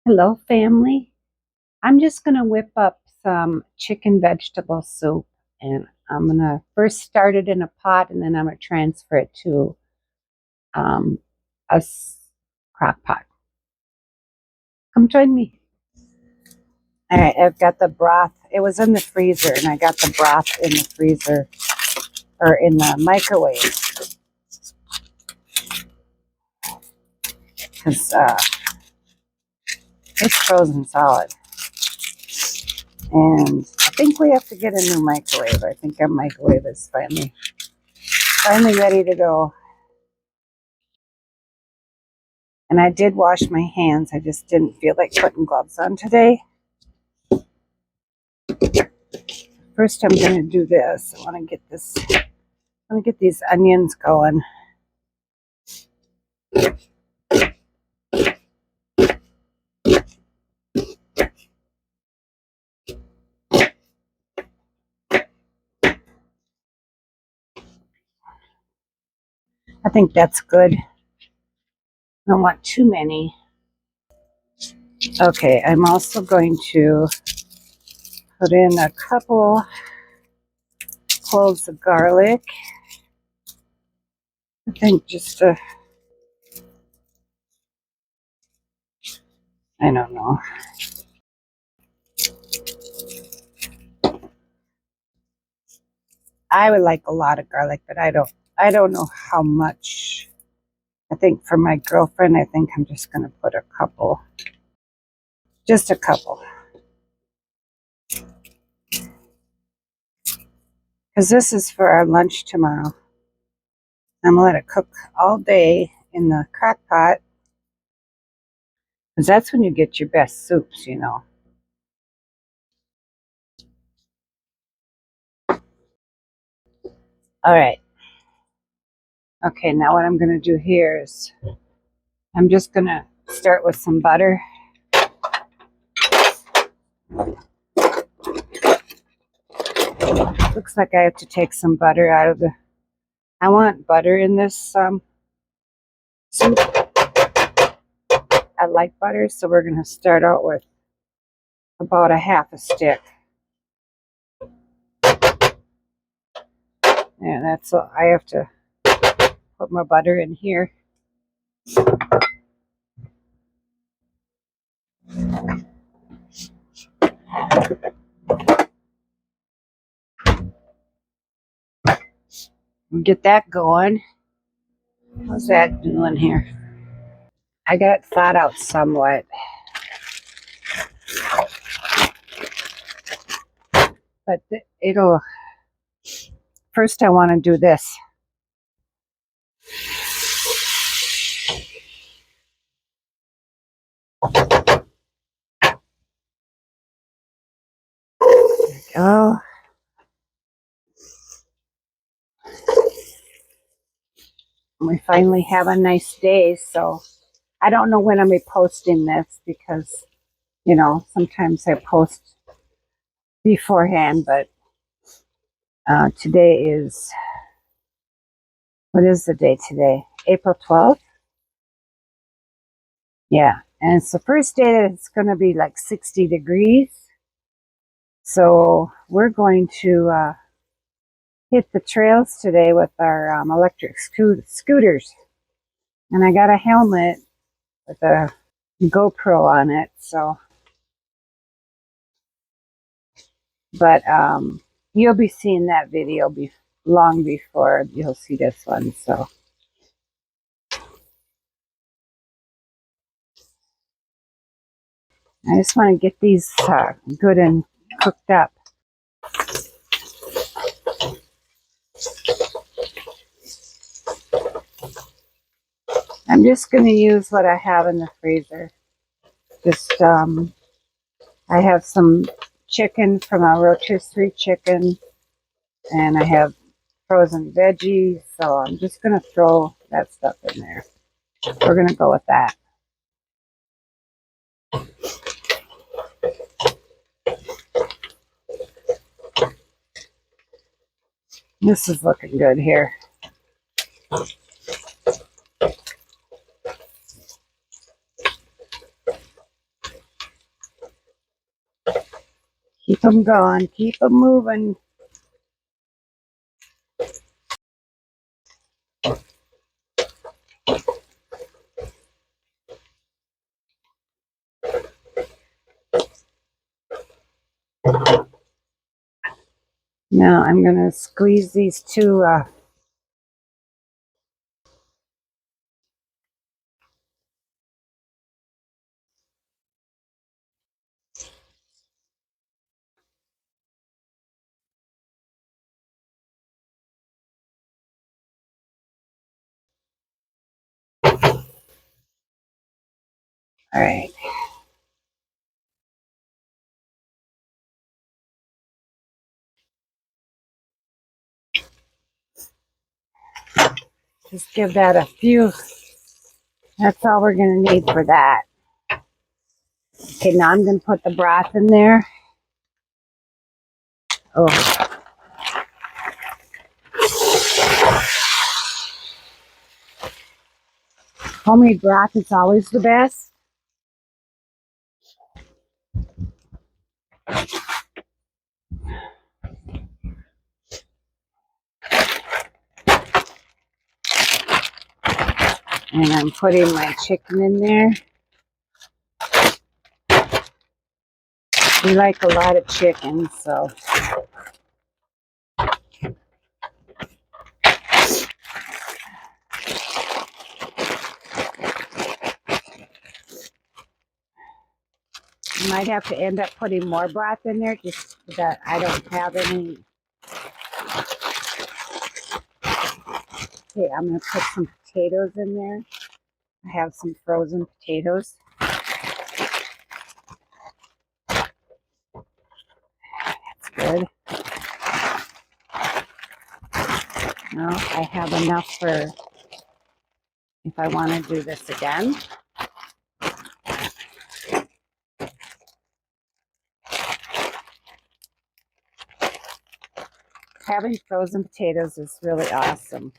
Hello, family. I'm just going to whip up some chicken vegetable soup, and I'm going to first start it in a pot, and then I'm going to transfer it to um, crock pot. Come join me. All right, I've got the broth. It was in the freezer, and I got the broth in the freezer or in the microwave because it's frozen solid. And I think we have to get a new microwave. I think our microwave is finally ready to go. And I did wash my hands. I just didn't feel like putting gloves on today. First, I'm going to do this. I want to get these onions going. I think that's good. I don't want too many. Okay, I'm also going to put in a couple cloves of garlic. I think I don't know. I would like a lot of garlic, but I don't know how much. I think for my girlfriend, I think I'm just going to put a couple. Just a couple. Because this is for our lunch tomorrow. I'm going to let it cook all day in the crock pot. Because that's when you get your best soups, you know. All right. Okay, now what I'm going to do here is I'm just going to start with some butter. Looks like I have to take some butter out of I want butter in this soup. I like butter, so we're going to start out with about a half a stick. And that's all. I have to put my butter in here. Get that going. How's that doing here? I got it thawed out somewhat. But first I want to do this. Oh. We finally have a nice day, so I don't know when I'm be posting this because, you know, sometimes I post beforehand, but today is, what is the day today? April 12th? Yeah, and it's the first day that it's going to be like 60 degrees. So we're going to hit the trails today with our electric scooters. And I got a helmet with a GoPro on it, so. But you'll be seeing that video long before you'll see this one, so. I just want to get these good and cooked up. I'm just going to use what I have in the freezer. Just, I have some chicken from our rotisserie chicken, and I have frozen veggies, so I'm just going to throw that stuff in there. We're going to go with that. This is looking good here. Keep them going. Keep them moving. Now I'm going to squeeze these two. All right. Just give that a few. That's all we're going to need for that. Okay, now I'm going to put the broth in there. Oh. Homemade broth is always the best. And I'm putting my chicken in there. We like a lot of chicken, so. You might have to end up putting more broth in there just that I don't have any. Okay, I'm going to put some potatoes in there. I have some frozen potatoes. That's good. Now I have enough for if I want to do this again. Having frozen potatoes is really awesome.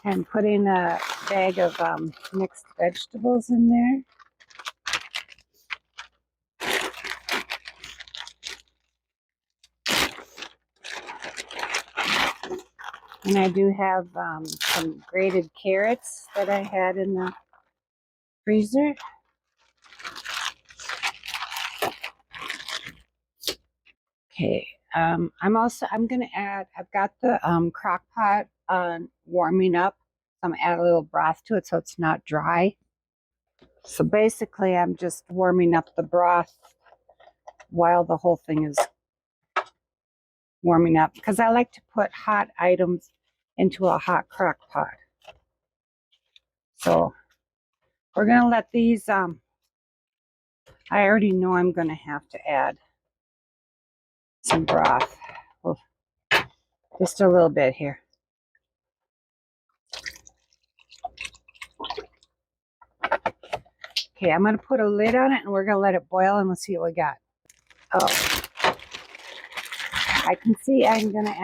And putting a bag of mixed vegetables in there. And I do have some grated carrots that I had in the freezer. Okay, I'm going to add, I've got the crock pot warming up. So I'm going to add a little broth to it so it's not dry. So basically I'm just warming up the broth while the whole thing is warming up because I like to put hot items into a hot crock pot. So we're going to let these, I already know I'm going to have to add some broth. Well, just a little bit here. Okay, I'm going to put a lid on it and we're going to let it boil and let's see what we got. Oh, I can see I'm going to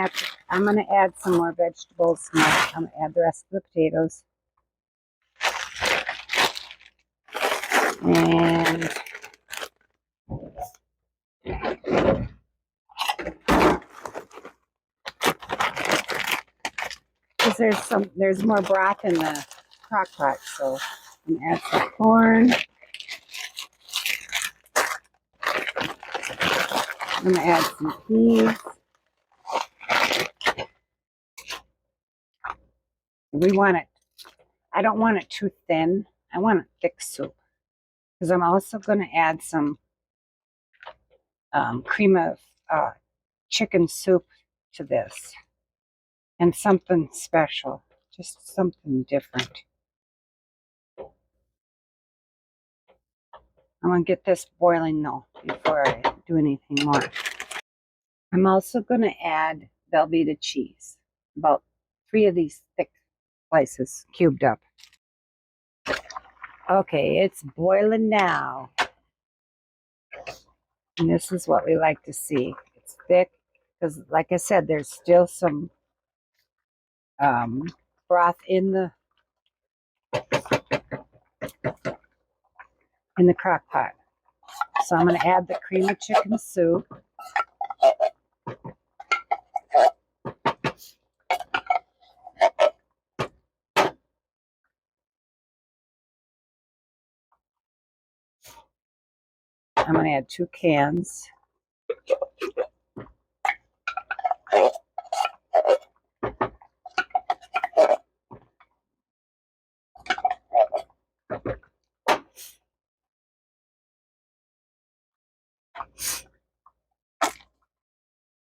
add some more vegetables. I'm going to add the rest of the potatoes. And because there's more broth in the crock pot, so I'm going to add some corn. I'm going to add some peas. I don't want it too thin. I want a thick soup. Because I'm also going to add some cream of chicken soup to this. And something special. Just something different. I'm going to get this boiling though before I do anything more. I'm also going to add Velveeta cheese. About 3 of these thick slices cubed up. Okay, it's boiling now. And this is what we like to see. It's thick because, like I said, there's still some broth in the crock pot. So I'm going to add the cream of chicken soup. I'm going to add 2 cans.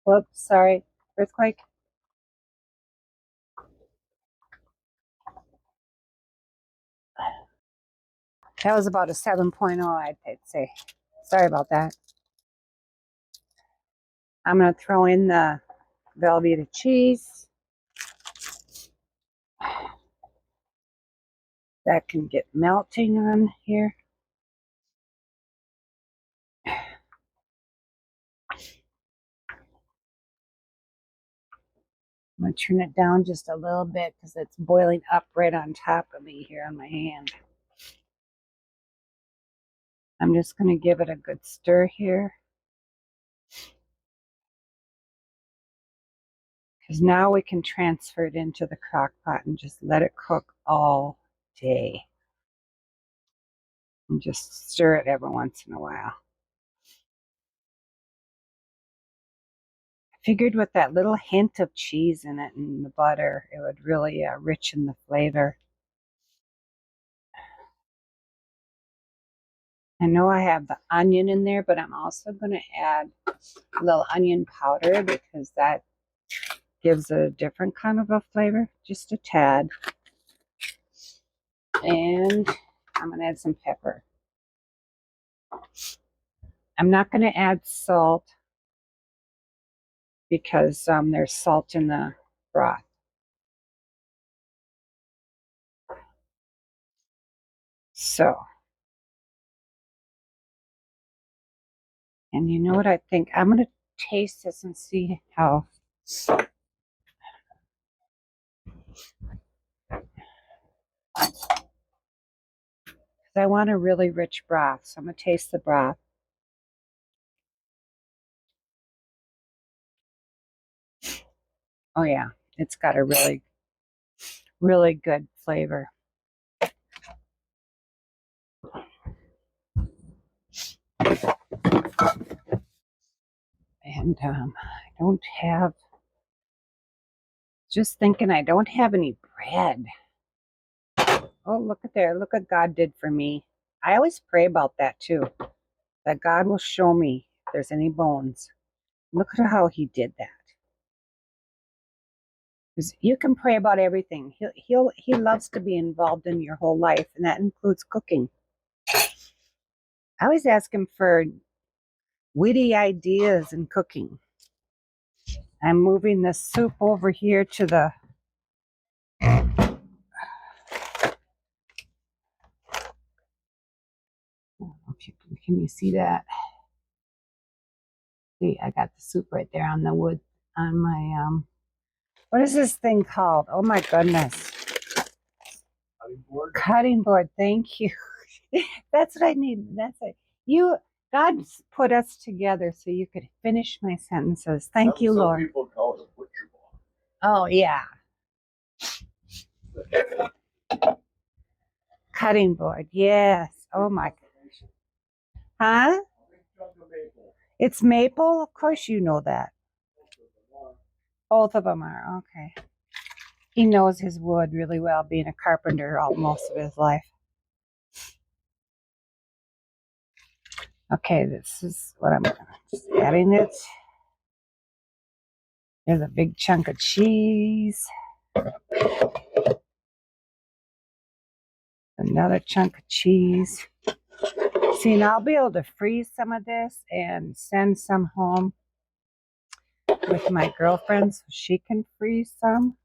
Whoops, sorry. Earthquake. That was about a 7.0, I'd say. Sorry about that. I'm going to throw in the Velveeta cheese. That can get melting on here. I'm going to turn it down just a little bit because it's boiling up right on top of me here on my hand. I'm just going to give it a good stir here. Because now we can transfer it into the crock pot and just let it cook all day. And just stir it every once in a while. I figured with that little hint of cheese in it and the butter, it would really richen the flavor. I know I have the onion in there, but I'm also going to add a little onion powder because that gives it a different kind of a flavor, just a tad. And I'm going to add some pepper. I'm not going to add salt because there's salt in the broth. So, and you know what I think? I'm going to taste this and see how. I want a really rich broth, so I'm going to taste the broth. Oh yeah, it's got a really, really good flavor. And I don't have, just thinking I don't have any bread. Oh, look at there. Look what God did for me. I always pray about that too, that God will show me if there's any bones. Look at how he did that. Because you can pray about everything. He loves to be involved in your whole life, and that includes cooking. I always ask him for witty ideas in cooking. I'm moving the soup over here to the can you see that? See, I got the soup right there on the wood on my what is this thing called? Oh my goodness. Cutting board. Cutting board, thank you. That's what I need. That's it. God put us together so you could finish my sentences. Thank you, Lord. Some people call it a butcher block. Oh yeah. Cutting board, yes. Oh my. Huh? It's maple? Of course you know that. Both of them are, okay. He knows his wood really well, being a carpenter all most of his life. Okay, this is what I'm just adding it. There's a big chunk of cheese. Another chunk of cheese. See, and I'll be able to freeze some of this and send some home with my girlfriend so she can freeze some.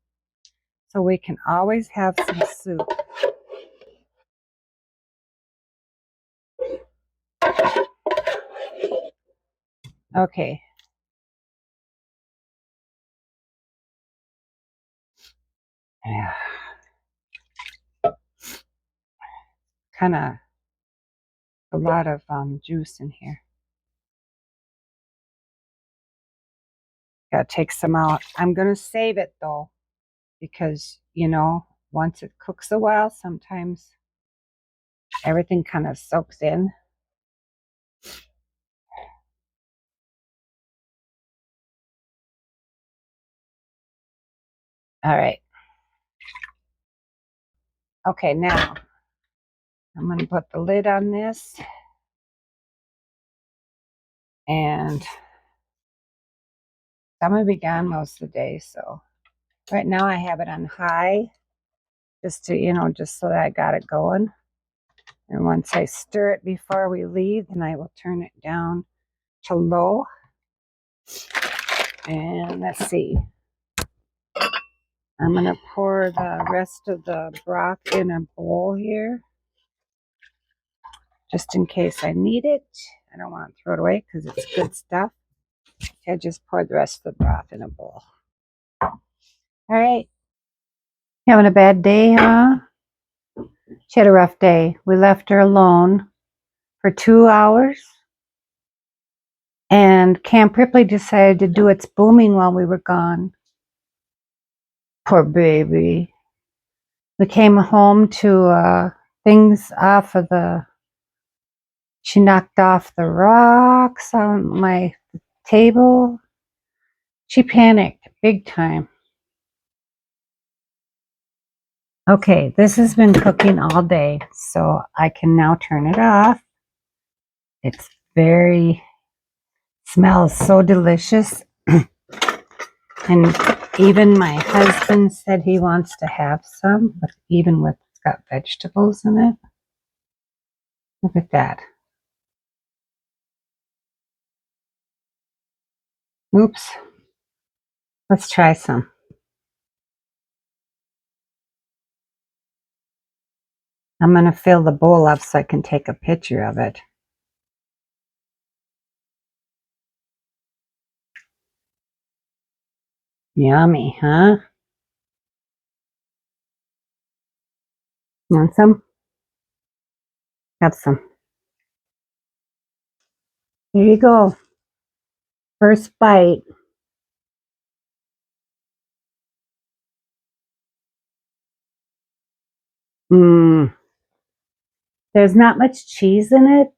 So we can always have some soup. Okay. Yeah. Kind of a lot of juice in here. Gotta take some out. I'm gonna save it though, because once it cooks a while, sometimes everything kind of soaks in. All right. Okay, now I'm gonna put the lid on this, and I'm gonna be gone most of the day, so right now I have it on high, just to just so that I got it going. And once I stir it before we leave, then I will turn it down to low. And let's see. I'm going to pour the rest of the broth in a bowl here, just in case I need it. I don't want to throw it away because it's good stuff. I just poured the rest of the broth in a bowl. All right. Having a bad day, huh? She had a rough day. We left her alone for 2 hours. And Camp Ripley decided to do its booming while we were gone. Poor baby. We came home to things off of she knocked off the rocks on my table. She panicked big time. Okay, this has been cooking all day, so I can now turn it off. It's smells so delicious. And even my husband said he wants to have some, but even with it's got vegetables in it. Look at that. Oops. Let's try some. I'm going to fill the bowl up so I can take a picture of it. Yummy, huh? Want some? Have some. Here you go. First bite. Mmm. There's not much cheese in it,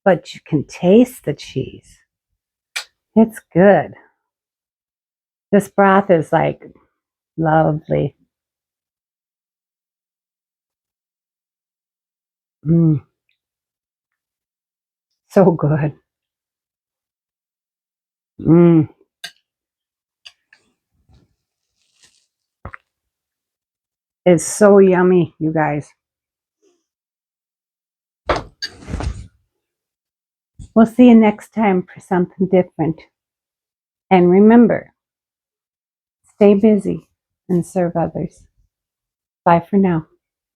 but you can taste the cheese. It's good. This broth is like lovely. Mmm. So good. Mmm. It's so yummy, you guys. We'll see you next time for something different. And remember, stay busy and serve others. Bye for now.